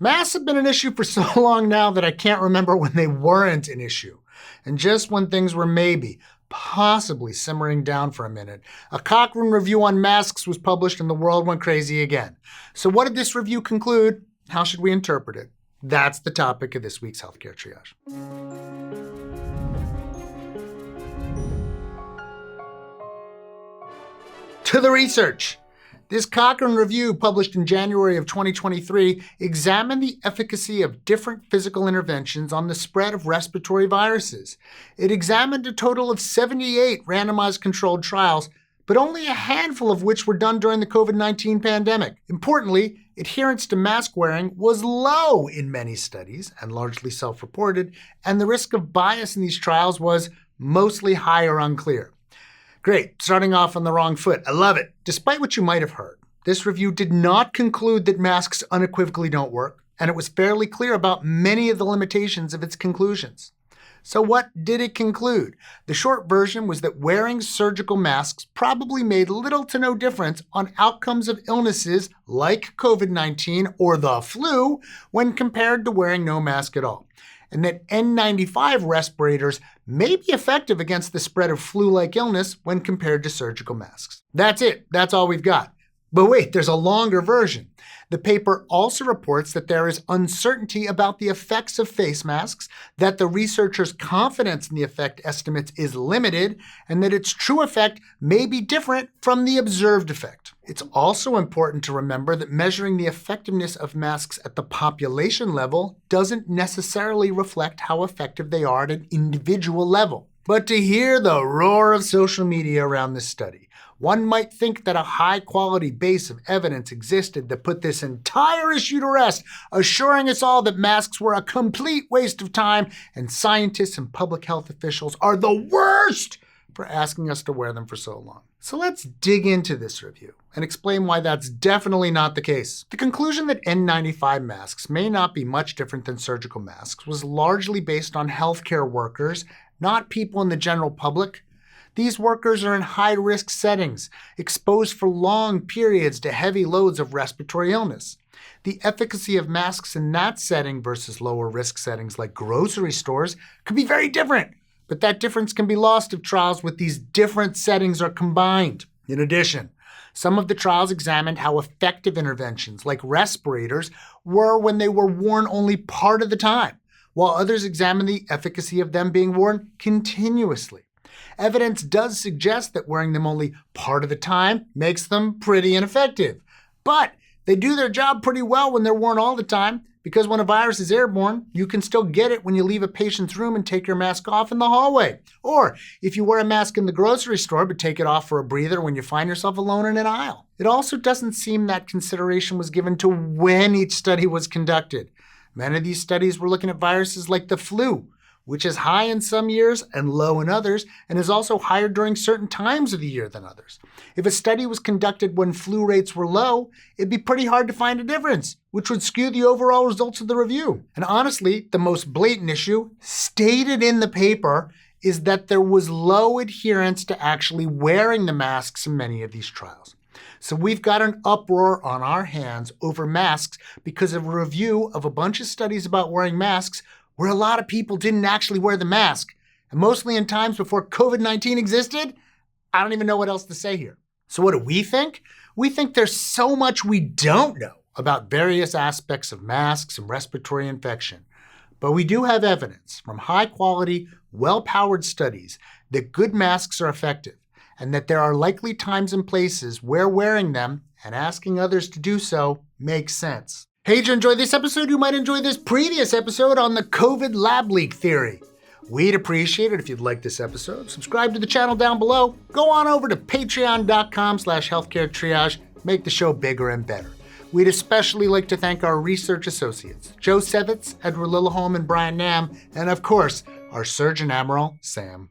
Masks have been an issue for so long now that I can't remember when they weren't an issue. And just when things were maybe, possibly simmering down for a minute, a Cochrane review on masks was published and the world went crazy again. So what did this review conclude? How should we interpret it? That's the topic of this week's Healthcare Triage. To the research. This Cochrane review, published in January of 2023, examined the efficacy of different physical interventions on the spread of respiratory viruses. It examined a total of 78 randomized controlled trials, but only a handful of which were done during the COVID-19 pandemic. Importantly, adherence to mask wearing was low in many studies and largely self-reported, and the risk of bias in these trials was mostly high or unclear. Great, starting off on the wrong foot. I love it. Despite what you might have heard, this review did not conclude that masks unequivocally don't work, and it was fairly clear about many of the limitations of its conclusions. So what did it conclude? The short version was that wearing surgical masks probably made little to no difference on outcomes of illnesses like COVID-19 or the flu when compared to wearing no mask at all, and that N95 respirators may be effective against the spread of flu-like illness when compared to surgical masks. That's it. That's all we've got. But wait, there's a longer version. The paper also reports that there is uncertainty about the effects of face masks, that the researchers' confidence in the effect estimates is limited, and that its true effect may be different from the observed effect. It's also important to remember that measuring the effectiveness of masks at the population level doesn't necessarily reflect how effective they are at an individual level. But to hear the roar of social media around this study, one might think that a high-quality base of evidence existed that put this entire issue to rest, assuring us all that masks were a complete waste of time and scientists and public health officials are the worst for asking us to wear them for so long. So let's dig into this review and explain why that's definitely not the case. The conclusion that N95 masks may not be much different than surgical masks was largely based on healthcare workers, not people in the general public. These workers are in high-risk settings, exposed for long periods to heavy loads of respiratory illness. The efficacy of masks in that setting versus lower-risk settings like grocery stores could be very different, but that difference can be lost if trials with these different settings are combined. In addition, some of the trials examined how effective interventions like respirators were when they were worn only part of the time, while others examined the efficacy of them being worn continuously. Evidence does suggest that wearing them only part of the time makes them pretty ineffective. But they do their job pretty well when they're worn all the time, because when a virus is airborne, you can still get it when you leave a patient's room and take your mask off in the hallway. Or if you wear a mask in the grocery store but take it off for a breather when you find yourself alone in an aisle. It also doesn't seem that consideration was given to when each study was conducted. Many of these studies were looking at viruses like the flu, which is high in some years and low in others, and is also higher during certain times of the year than others. If a study was conducted when flu rates were low, it'd be pretty hard to find a difference, which would skew the overall results of the review. And honestly, the most blatant issue, stated in the paper, is that there was low adherence to actually wearing the masks in many of these trials. So we've got an uproar on our hands over masks because of a review of a bunch of studies about wearing masks where a lot of people didn't actually wear the mask, and mostly in times before COVID-19 existed. I don't even know what else to say here. So what do we think? We think there's so much we don't know about various aspects of masks and respiratory infection. But we do have evidence from high-quality, well-powered studies that good masks are effective, and that there are likely times and places where wearing them and asking others to do so makes sense. Hey, did you enjoy this episode? You might enjoy this previous episode on the COVID lab leak theory. We'd appreciate it if you'd like this episode. Subscribe to the channel down below. Go on over to patreon.com/healthcaretriage. Make the show bigger and better. We'd especially like to thank our research associates, Joe Sevitz, Edward Lillaholm, and Brian Nam, and of course, our Surgeon Admiral, Sam